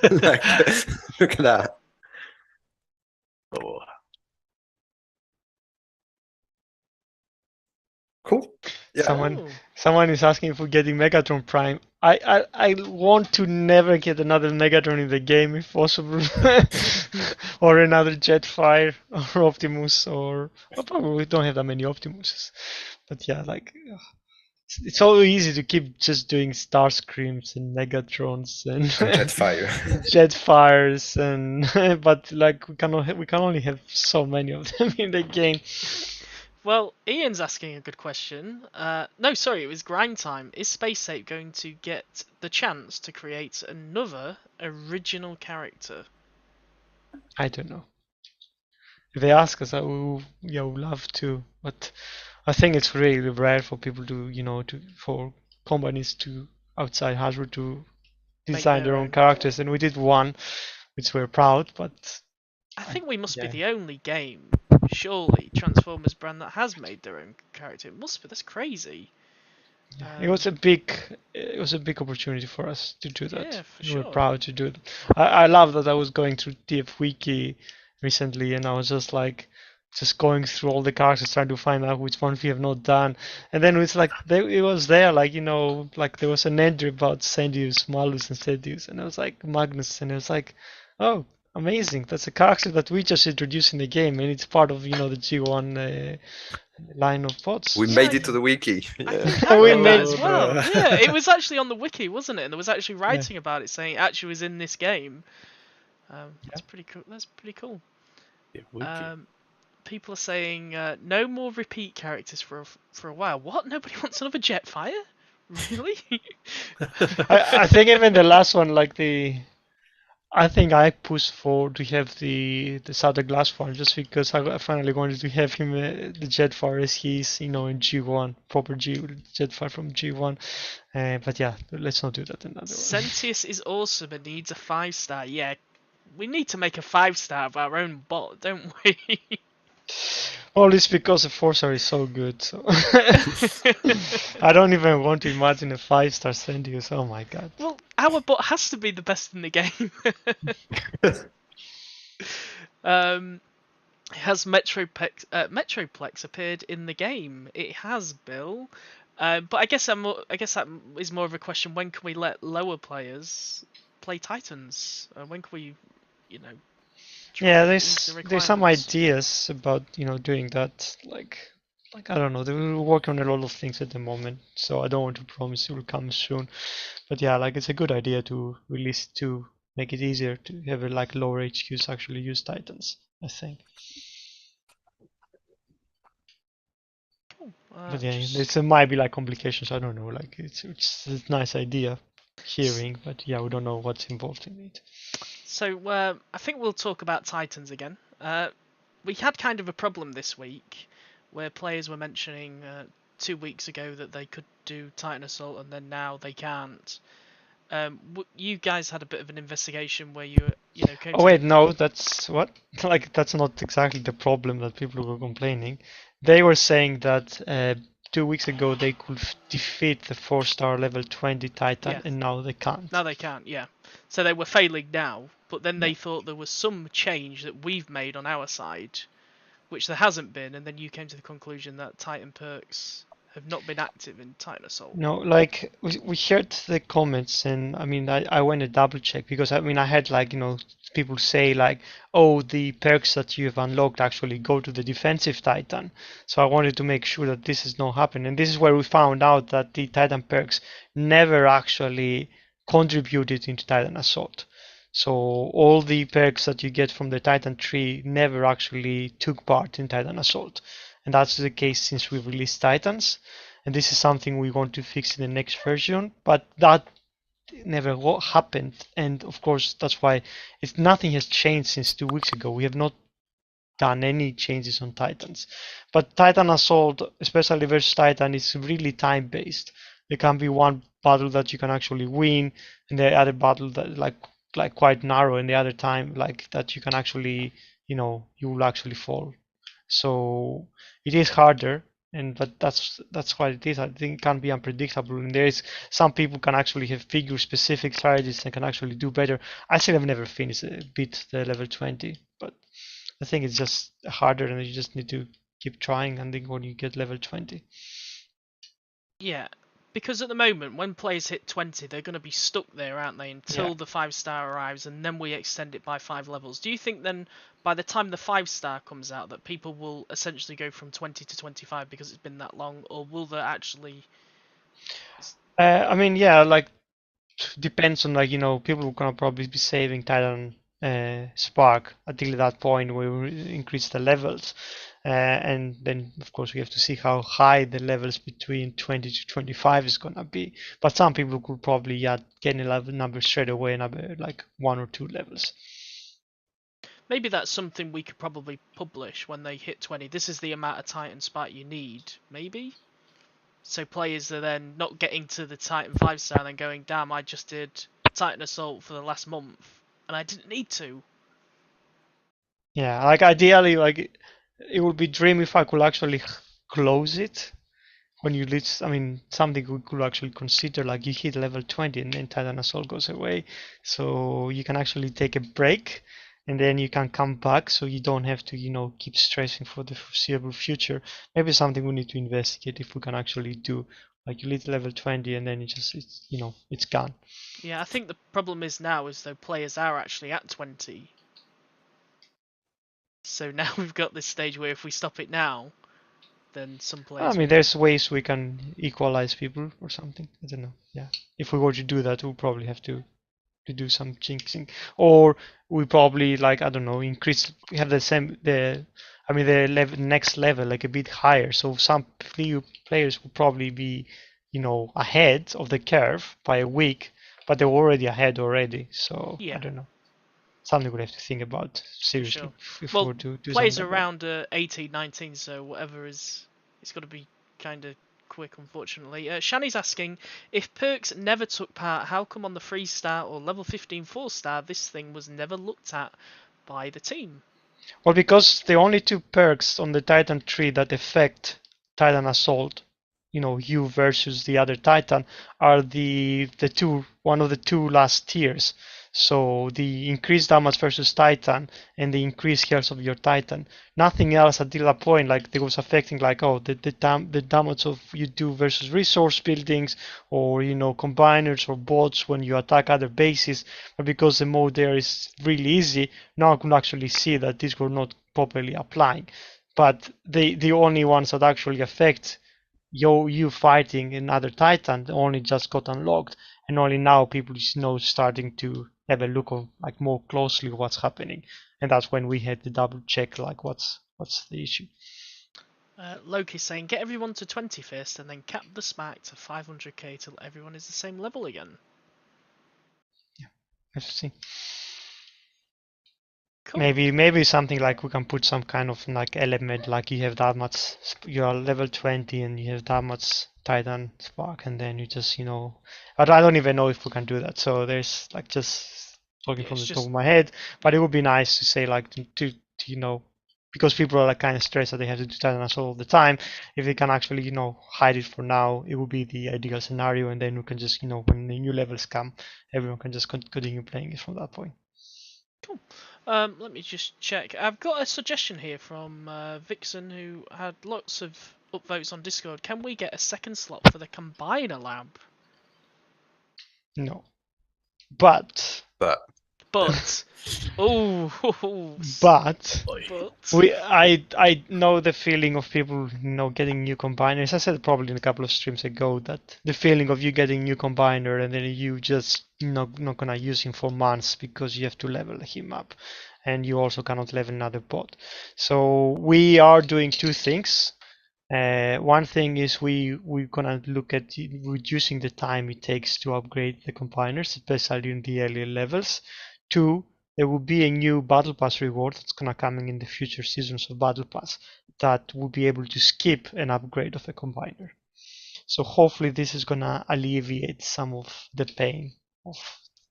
C: Like, look at that.
B: Oh.
C: Cool. Yeah.
A: Someone is asking if we're getting Megatron Prime. I want to never get another Megatron in the game if possible, or another Jetfire or Optimus, or well, probably we don't have that many Optimuses. But yeah, like it's so easy to keep just doing Starscreams and Megatrons and
C: Jetfire.
A: Jetfires and but like we can only have so many of them in the game.
D: Well, Ian's asking a good question. No, sorry, it was Grind Time. Is Space Ape going to get the chance to create another original character?
A: I don't know. If they ask us, I will, would love to, but I think it's really rare for people to, for companies to outside Hasbro to design their own characters, and we did one, which we're proud, but
D: I think we must be
A: yeah.
D: the only game, surely, Transformers brand that has made their own character. It must be. That's crazy.
A: It was a big opportunity for us to do that.
D: Yeah, for
A: We
D: sure.
A: were proud to do it. I love that I was going through TF Wiki recently, and I was just going through all the characters trying to find out which one we have not done, and then it's like it was there, like there was an entry about Sendius, Malus, and Sedius, and it was like Magnus, and it was like, oh, amazing! That's a character that we just introduced in the game, and it's part of the G1 line of bots.
C: We made it to the wiki.
D: I
C: Yeah.
D: think I
A: We
D: read
A: made
D: that as
A: it.
D: well. Yeah, it was actually on the wiki, wasn't it? And there was actually writing about it saying it actually was in this game. That's pretty cool. That's pretty cool. People are saying no more repeat characters for a while. What? Nobody wants another Jetfire? Really?
A: I think even the last one, I think I pushed for to have the Southern Glass one just because I finally wanted to have him the Jetfire as he's in G1 proper Jetfire from G1. But yeah, let's not do that another one.
D: Sentius is awesome and needs a 5-star. Yeah, we need to make a 5-star of our own bot, don't we?
A: Well, it's because the 4-star is so good. So I don't even want to imagine a 5-star Sendius. Oh my god.
D: Well, our bot has to be the best in the game. Has Metroplex appeared in the game? It has, Bill. But I guess that is more of a question. When can we let lower players play Titans? When can we,
A: Yeah, there's some ideas about doing that. Like I don't know. We're working on a lot of things at the moment, so I don't want to promise it will come soon. But yeah, it's a good idea to release to make it easier to have lower HQs actually use Titans, I think. But yeah, there might be complications. I don't know. It's a nice idea, hearing, but yeah, we don't know what's involved in it.
D: So I think we'll talk about Titans again. We had kind of a problem this week where players were mentioning 2 weeks ago that they could do Titan Assault and then now they can't. You guys had a bit of an investigation where you came
A: Oh wait, no, that's what? That's not exactly the problem that people were complaining. They were saying that 2 weeks ago they could defeat the 4-star level 20 Titan, and now they can't.
D: Now they can't, yeah. So they were failing now, but then they thought there was some change that we've made on our side, which there hasn't been, and then you came to the conclusion that Titan perks have not been active in Titan Assault.
A: No, we heard the comments, and I mean I went to double check because I had people say oh, the perks that you've unlocked actually go to the defensive Titan. So I wanted to make sure that this is not happening, and this is where we found out that the Titan perks never actually contributed into Titan Assault. So all the perks that you get from the Titan tree never actually took part in Titan Assault. And that's the case since we've released Titans. And this is something we want to fix in the next version. But that never happened. And of course, that's why nothing has changed since 2 weeks ago. We have not done any changes on Titans. But Titan Assault, especially versus Titan, is really time-based. There can be one battle that you can actually win, and the other battle that like quite narrow, and the other time like that you can actually you will actually fall. So it is harder, and but that's what it is. I think it can be unpredictable, and there is some people can actually have figure specific strategies and can actually do better. I still have never finished beat the level 20, but I think it's just harder, and you just need to keep trying. And think when you get level 20.
D: Yeah, because at the moment, when players hit 20, they're going to be stuck there, aren't they, until
A: Yeah.
D: the 5-star arrives, and then we extend it by 5 levels. Do you think then, by the time the 5-star comes out, that people will essentially go from 20 to 25 because it's been that long, or will there actually...
A: I mean, yeah, like depends on like people are gonna probably be saving Titan Spark until that point where we increase the levels, and then of course we have to see how high the levels between 20 to 25 is gonna be. But some people could probably get a level number straight away, number like 1 or 2 levels.
D: Maybe that's something we could probably publish when they hit 20. This is the amount of Titan Spark you need, maybe? So players are then not getting to the Titan 5-star and then going, damn, I just did Titan Assault for the last month, and I didn't need to.
A: Yeah, like ideally, like it would be dream if I could actually close it when you reach. I mean, something we could actually consider, like you hit level 20 and then Titan Assault goes away, so you can actually take a break and then you can come back, so you don't have to, keep stressing for the foreseeable future. Maybe something we need to investigate if we can actually do. Like you hit level 20 and then it's gone.
D: Yeah, I think the problem is now is though players are actually at 20. So now we've got this stage where if we stop it now, then some
A: I
D: players
A: mean,
D: will...
A: there's ways we can equalize people or something. I don't know. Yeah, if we were to do that, we'll probably have to do some jinxing, or we probably like I don't know increase have the same the next level like a bit higher. So some few players will probably be ahead of the curve by a week, but they're already ahead already. So I
D: Yeah,
A: don't know. Something we have to think about
D: for
A: seriously
D: sure.
A: if we
D: Well,
A: were to do
D: players
A: something
D: are
A: like that.
D: around 18, 19, so whatever is... It's got to be kind of quick, unfortunately. Shani's asking, if Perks never took part, how come on the 3-star or level 15 4-star this thing was never looked at by the team?
A: Well, because the only two perks on the Titan tree that affect Titan Assault, you versus the other Titan, are the two one of the two last tiers. So the increased damage versus Titan and the increased health of your Titan. Nothing else until that point like it was affecting like the damage of you do versus resource buildings or combiners or bots when you attack other bases. But because the mode there is really easy, now I can actually see that these were not properly applying. But the only ones that actually affect you fighting another Titan only just got unlocked, and only now people starting to have a look of like more closely what's happening, and that's when we had to double check like what's the issue.
D: Loki saying, get everyone to 20 first and then cap the smack to 500k till everyone is the same level again.
A: Yeah, let's see.
D: Cool.
A: Maybe something like we can put some kind of like element like you have that much, you are level 20 and you have that much Titan Spark, and then you just but I don't even know if we can do that. So there's like just talking
D: Yeah,
A: from
D: it's
A: the top
D: just...
A: of my head, but it would be nice to say like to because people are like kind of stressed that they have to do Titan Assault all the time. If they can actually hide it for now, it would be the ideal scenario, and then we can just when the new levels come, everyone can just continue playing it from that point.
D: Cool. Let me just check. I've got a suggestion here from Vixen, who had lots of upvotes on Discord. Can we get a second slot for the Combiner Lab?
A: No, but
C: But
D: But... oh,
A: but
D: but...
A: I know the feeling of people getting new combiners. I said probably in a couple of streams ago that the feeling of you getting new combiner and then you just not gonna use him for months because you have to level him up, and you also cannot level another bot. So we are doing two things. One thing is we're gonna look at reducing the time it takes to upgrade the combiners, especially in the earlier levels. Two, there will be a new Battle Pass reward that's gonna come in the future seasons of Battle Pass that will be able to skip an upgrade of a combiner. So hopefully this is gonna alleviate some of the pain of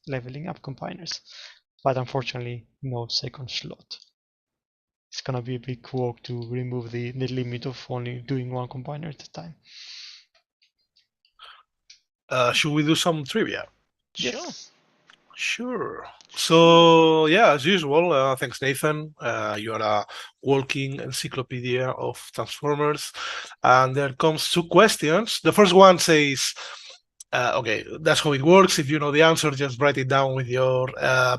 A: leveling up combiners. But unfortunately, no second slot. It's gonna be a big work to remove the limit of only doing one combiner at a time.
B: Should we do some trivia?
D: Sure.
A: Yes.
B: Sure. So, yeah, as usual, thanks, Nathan. You are a walking encyclopedia of Transformers. And there comes two questions. The first one says, okay, that's how it works. If you know the answer, just write it down with your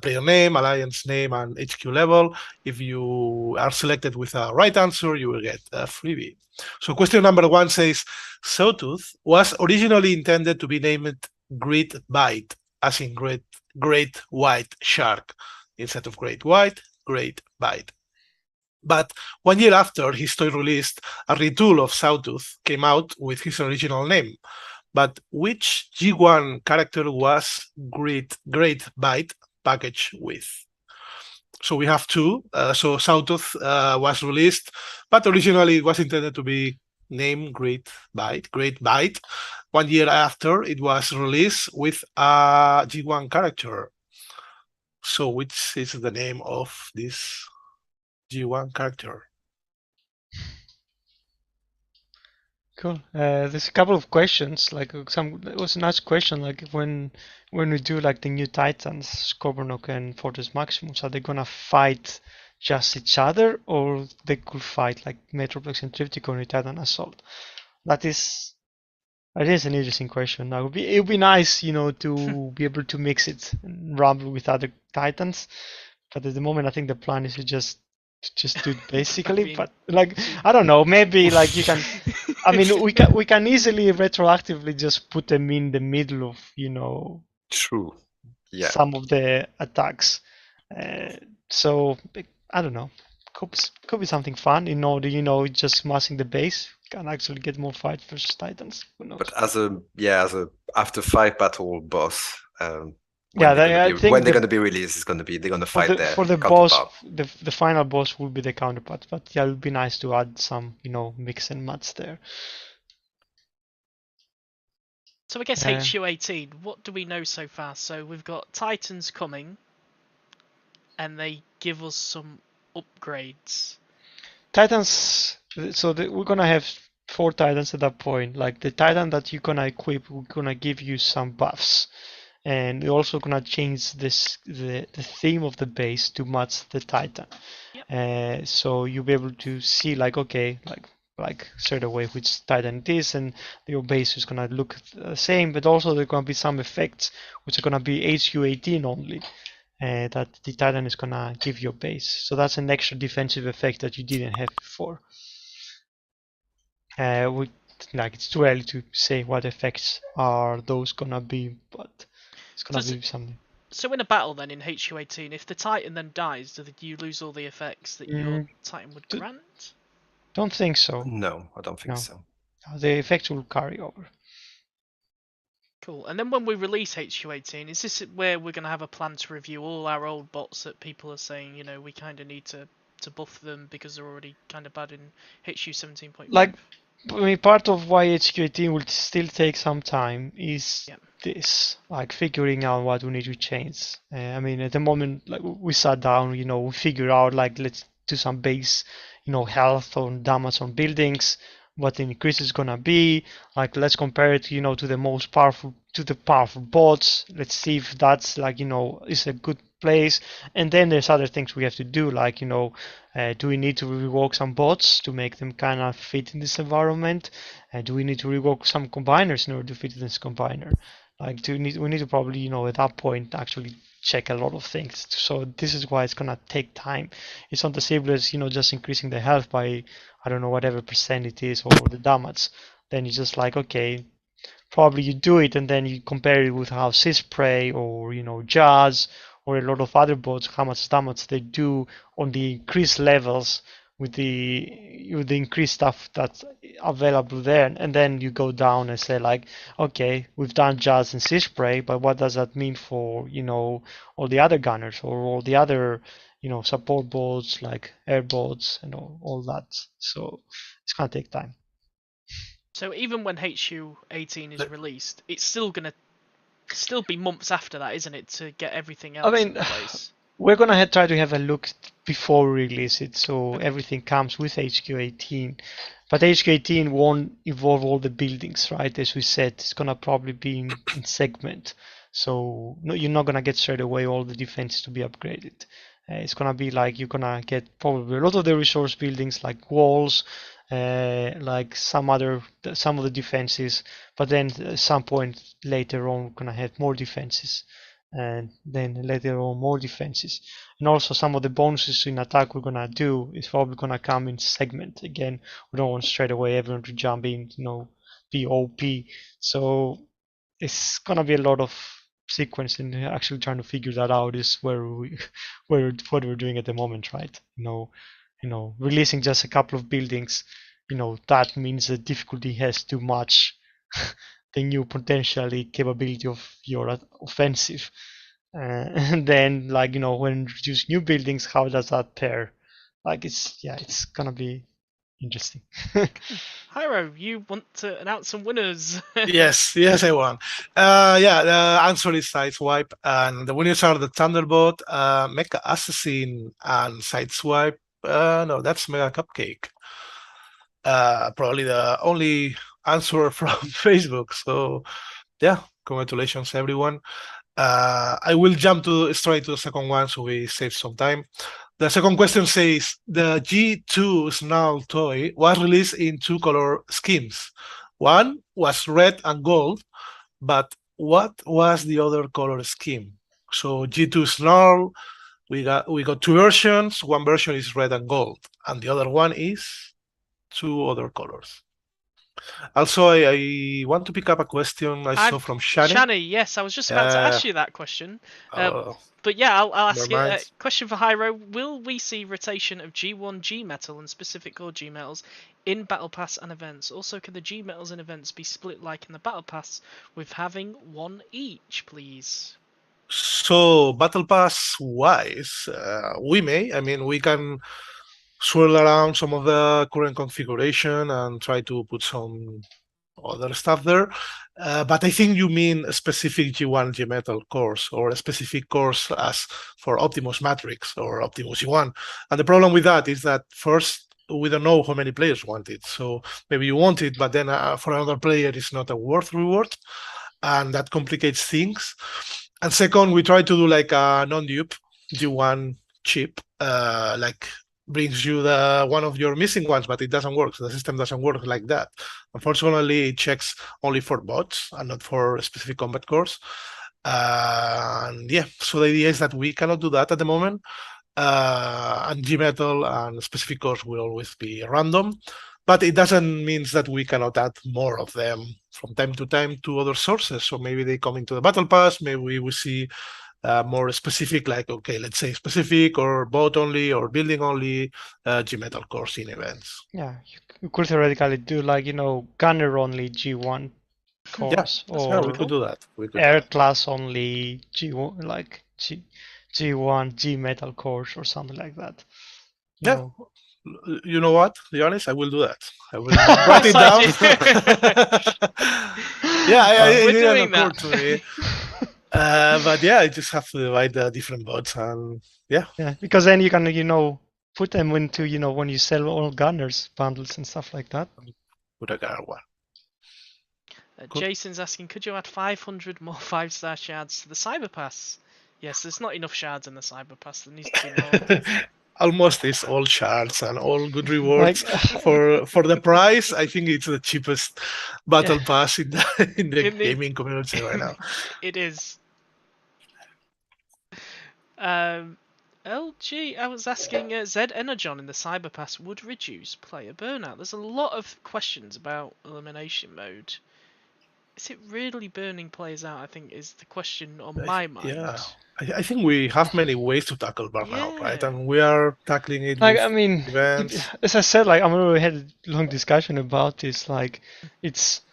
B: player name, alliance name, and HQ level. If you are selected with a right answer, you will get a freebie. So question number one says, Sawtooth was originally intended to be named Great Bite, as in great white shark. Instead of great white, great bite. But 1 year after his toy released, a retool of Sawtooth came out with his original name. But which G1 character was Great Bite packaged with? So we have two. So Sawtooth was released, but originally it was intended to be named Great Bite. 1 year after it was released with a G1 character. So which is the name of this G1 character?
A: Cool. There's a couple of questions. Like it was a nice question. Like when we do like the new Titans, Scorponok and Fortress Maximus, are they gonna fight just each other, or they could fight like Metroplex and Tripticon and Titan Assault? That is an interesting question. That would be it would be nice, to be able to mix it and rumble with other Titans. But at the moment, I think the plan is to just do it basically.
D: mean-
A: But like I don't know, maybe like you can. I mean, we can easily retroactively just put them in the middle of
C: True. Yeah.
A: some of the attacks. So I don't know. Could be something fun. Just massing the base can actually get more fight versus Titans. Who knows?
C: But as a after 5 battle boss, when
A: Yeah,
C: they're
A: I think
C: when they're gonna be released, they're gonna
A: for
C: fight
A: the for the boss, the final boss will be the counterpart. But yeah, it would be nice to add some mix and match there.
D: So I guess
A: Uh,
D: HU18, what do we know so far? So we've got Titans coming, and they give us some upgrades.
A: Titans. So we're gonna have 4 Titans at that point. Like the Titan that you're gonna equip, we're gonna give you some buffs, and we're also gonna change the theme of the base to match the Titan.
D: Yep.
A: So you'll be able to see like okay, like straight away which Titan it is, and your base is gonna look the same. But also there are gonna be some effects which are gonna be HU18 only. That the Titan is gonna give your base. So that's an extra defensive effect that you didn't have before. It's too early to say what effects are those gonna be, but it's gonna be something.
D: So in a battle then in HU18, if the Titan then dies, do you lose all the effects that your Titan would grant?
A: Don't think so.
C: No, I don't think so.
A: The effects will carry over.
D: Cool. And then when we release HU18, is this where we're going to have a plan to review all our old bots that people are saying, we kind of need to buff them because they're already kind of bad in HU 17.5?
A: Like, I mean, part of why HQ18 will still take some time is this, like figuring out what we need to change. I mean, at the moment, like we sat down, we figure out like let's do some base, health or damage on buildings, what the increase is gonna be. Like let's compare it, to the most powerful bots. Let's see if that's like is a good place. And then there's other things we have to do, like do we need to rework some bots to make them kind of fit in this environment? Do we need to rework some combiners in order to fit in this combiner? Like we need to probably at that point actually check a lot of things. So this is why it's gonna take time. It's not as simple as just increasing the health by I don't know whatever percent it is or the damage. Then it's just like okay, probably you do it and then you compare it with how Sysprey or Jazz or a lot of other bots how much damage they do on the increased levels with the increased stuff that's available there, and then you go down and say like okay, we've done Jazz and Sysprey, but what does that mean for all the other gunners or all the other support bots like air bots and all that. So it's gonna take time.
D: So even when HU18 is released, it's still gonna be months after that, isn't it, to get everything
A: I
D: else
A: mean,
D: in place?
A: we're gonna try to have a look before we release it, so everything comes with HQ18. But HQ18 won't involve all the buildings, right? As we said, it's gonna probably be in segment. So no, you're not gonna get straight away all the defenses to be upgraded. It's gonna be like you're gonna get probably a lot of the resource buildings, like walls, like some of the defenses. But then at some point later on, we're gonna have more defenses, and then later on more defenses. And also some of the bonuses in attack we're gonna do is probably gonna come in segment. Again, we don't want straight away everyone to jump in, be OP. So it's gonna be a lot of sequence, and actually trying to figure that out is where what we're doing at the moment, right? Releasing just a couple of buildings, that means the difficulty has to match the new potentially capability of your offensive. And then, like, when you introduce new buildings, how does that pair? Like, it's gonna be interesting.
D: Hyro, you want to announce some winners?
B: Yes, I want. Yeah, the answer is Sideswipe, and the winners are the Thunderbot, Mecha Assassin, and Sideswipe. No, that's Mega Cupcake. Probably the only answer from Facebook. So, yeah, congratulations, everyone. I will jump straight to the second one so we save some time. The second question says the G2 Snarl toy was released in two color schemes. One was red and gold, but what was the other color scheme? So G2 Snarl, we got two versions. One version is red and gold, and the other one is two other colors. Also, I want to pick up a question I saw from Shani.
D: Shani, yes, I was just about to ask you that question. But yeah, I'll ask it. Question for Hyro: will we see rotation of G1 G metal and specific core G metals in Battle Pass and events? Also, can the G metals and events be split like in the Battle Pass with having one each, please?
B: So Battle Pass wise, we may. I mean, we can swirl around some of the current configuration and try to put some other stuff there. But I think you mean a specific G1 G metal course or a specific course as for Optimus Matrix or Optimus G1. And the problem with that is that first, we don't know how many players want it. So maybe you want it, but then for another player, it's not a worth reward. And that complicates things. And second, we try to do like a non-dupe G1 chip, like brings you the one of your missing ones, but it doesn't work. So the system doesn't work like that. Unfortunately, it checks only for bots and not for specific combat cores. And yeah, so the idea is that we cannot do that at the moment. And G-Metal and specific cores will always be random. But it doesn't mean that we cannot add more of them from time to time to other sources. So maybe they come into the Battle Pass, maybe we see more specific, like, okay, let's say specific or bot only or building only G-Metal cores in events.
A: Yeah, you could theoretically do like, gunner only G1 cores,
B: yeah, we could do that.
A: Air class only G1, like G1 G metal cores or something like that.
B: You know what, Leonis? I will do that. I will write it down.
D: We're doing that.
B: To me. But yeah, I just have to divide the different bots and yeah,
A: because then you can put them into when you sell all gunners bundles and stuff like that.
B: Put a gunner one.
D: Jason's asking, could you add 500 more 5-star shards to the Cyber Pass? Yes, there's not enough shards in the Cyber Pass. There needs to be more.
B: Almost is all shards and all good rewards for the price. I think it's the cheapest battle pass in the gaming community right now.
D: It is. LG, I was asking, Z Energon in the Cyber Pass would reduce player burnout. There's a lot of questions about elimination mode. Is it really burning players out? I think is the question on my mind.
B: Yeah, I think we have many ways to tackle burnout, right? And we are tackling it. Like,
A: as I said, like, we had a long discussion about this. Like,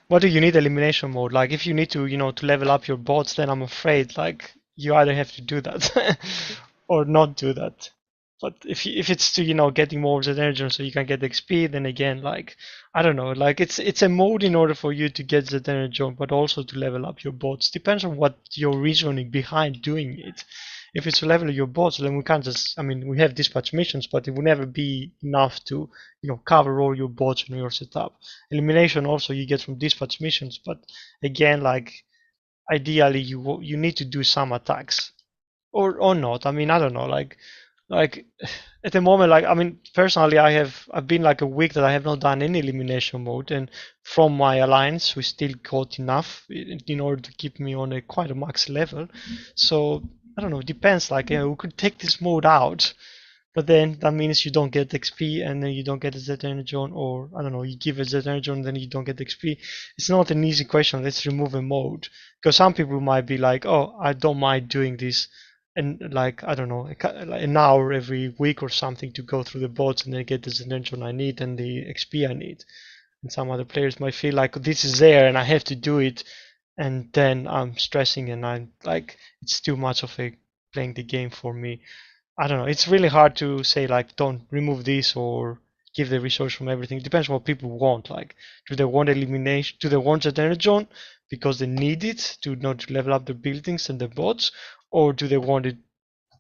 A: what do you need elimination mode? Like, if you need to, to level up your bots, then I'm afraid, like, you either have to do that or not do that. But if it's to getting more of the energy so you can get XP, then again, like I don't know, like it's a mode in order for you to get the energy, but also to level up your bots. Depends on what your reasoning behind doing it. If it's to level your bots, then we can't just. I mean, we have dispatch missions, but it will never be enough to cover all your bots in your setup. Elimination also you get from dispatch missions, but again, like ideally you need to do some attacks or not. I mean, I don't know, like at the moment, like I mean, personally, I've been like a week that I have not done any elimination mode, and from my alliance, we still got enough in order to keep me on a quite a max level. So I don't know, it depends. Like we could take this mode out, but then that means you don't get XP and then you don't get a Z energy on, or I don't know, you give a Z energy on, then you don't get XP. It's not an easy question. Let's remove a mode because some people might be like, oh, I don't mind doing this, and like I don't know, like an hour every week or something to go through the bots and then get the Z energy I need and the XP I need. And some other players might feel like this is there and I have to do it, and then I'm stressing and I'm like, it's too much of a playing the game for me. I don't know. It's really hard to say like don't remove this or give the resource from everything. It depends what people want. Like, do they want elimination? Do they want that energon because they need it to not level up the buildings and the bots, or do they want it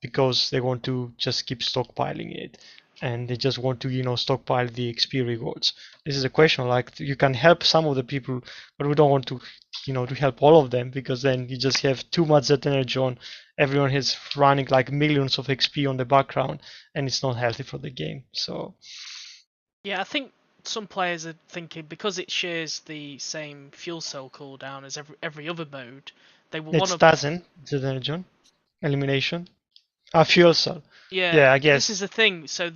A: because they want to just keep stockpiling it and they just want to stockpile the XP rewards? This is a question. Like, you can help some of the people, but we don't want to help all of them because then you just have too much that energy on. Everyone is running like millions of XP on the background, and it's not healthy for the game. So
D: Yeah, I think some players are thinking because it shares the same fuel cell cooldown as every other mode, they will want
A: it
D: to.
A: doesn't the energy on elimination. Fuel cell.
D: Yeah,
A: Yeah, I
D: this
A: guess.
D: is the thing. So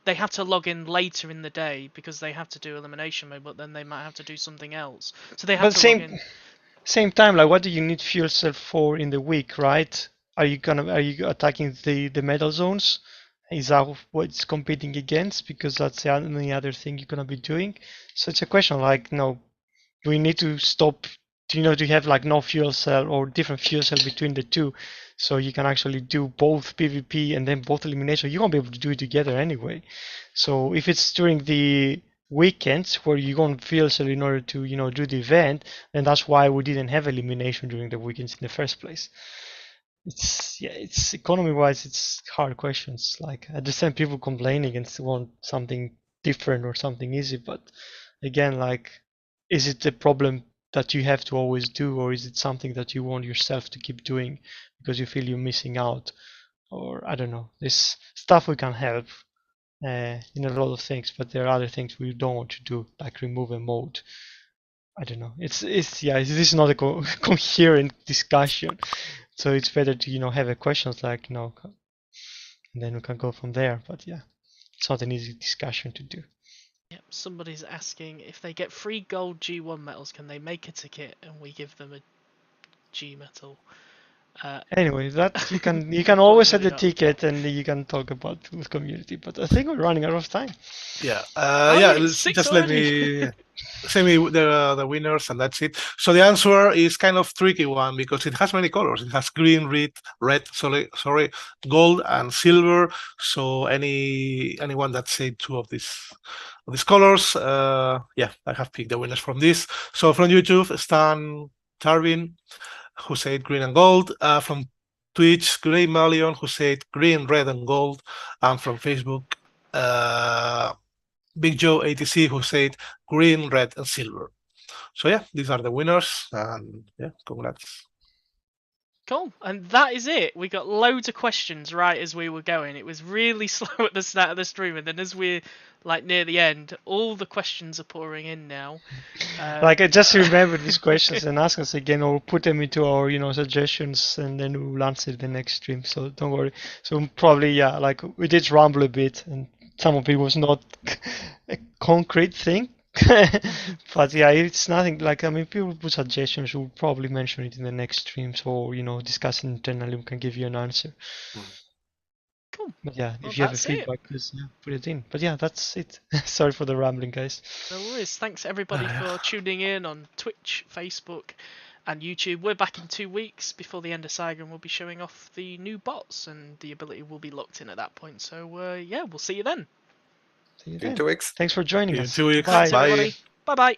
D: they have to log in later in the day because they have to do elimination mode, but then they might have to do something else. So they have
A: But
D: to log in.
A: same time, like what do you need fuel cell for in the week, right? Are you attacking the metal zones? Is that what it's competing against? Because that's the only other thing you're gonna be doing. So it's a question like, no, do we need to stop? Do you have like no fuel cell or different fuel cell between the two, so you can actually do both PvP and then both elimination? You won't be able to do it together anyway. So if it's during the weekends where you go on fuel cell in order to do the event, then that's why we didn't have elimination during the weekends in the first place. It's economy wise, it's hard questions. Like I understand people complaining and want something different or something easy, but again, like, is it a problem that you have to always do, or is it something that you want yourself to keep doing because you feel you're missing out? Or I don't know. There's stuff we can help in a lot of things, but there are other things we don't want to do, like remove a mode. I don't know. This is not a coherent discussion, so it's better to have a questions like and then we can go from there. But yeah, it's not an easy discussion to do.
D: Yep, somebody's asking if they get free gold G1 metals, can they make a ticket and we give them a G metal?
A: Anyway, that you can always set the
D: not.
A: ticket and you can talk about with community. But I think we're running out of time.
B: Yeah.
D: Oh,
B: Yeah.
D: it's 6
B: Just let
D: already.
B: me say me the winners, and that's it. So the answer is kind of tricky one because it has many colors. It has green, red, sorry, gold, and silver. So anyone that said two of these colors, yeah, I have picked the winners from this. So from YouTube, Stan Tarvin, who said green and gold. From Twitch, Grey Malion, who said green, red, and gold. And from Facebook, Big Joe ATC, who said green, red, and silver. So yeah, these are the winners, and yeah, congrats.
D: Cool, and that is it. We got loads of questions right as we were going. It was really slow at the start of the stream, and then as we're like near the end, all the questions are pouring in now.
A: Like I just remember these questions and ask us again, or put them into our suggestions, and then we'll answer the next stream. So don't worry. So probably like we did rumble a bit, and some of it was not a concrete thing. But yeah, it's nothing like, I mean, people put suggestions, we'll probably mention it in the next streams, or discuss it internally, we can give you an answer.
D: Cool.
A: But yeah,
D: Well,
A: if you have a
D: that's
A: feedback, just put it in. But yeah, that's it. Sorry for the rambling, guys.
D: No worries. Thanks everybody for tuning in on Twitch, Facebook, and YouTube. We're back in 2 weeks before the end of Saiga, and we'll be showing off the new bots, and the ability will be locked in at that point. So yeah, we'll see you then.
A: See you
C: In
A: then.
C: 2 weeks.
A: Thanks for joining
B: In
A: us.
B: 2 weeks.
A: Bye.
D: Thanks, everybody. Bye bye.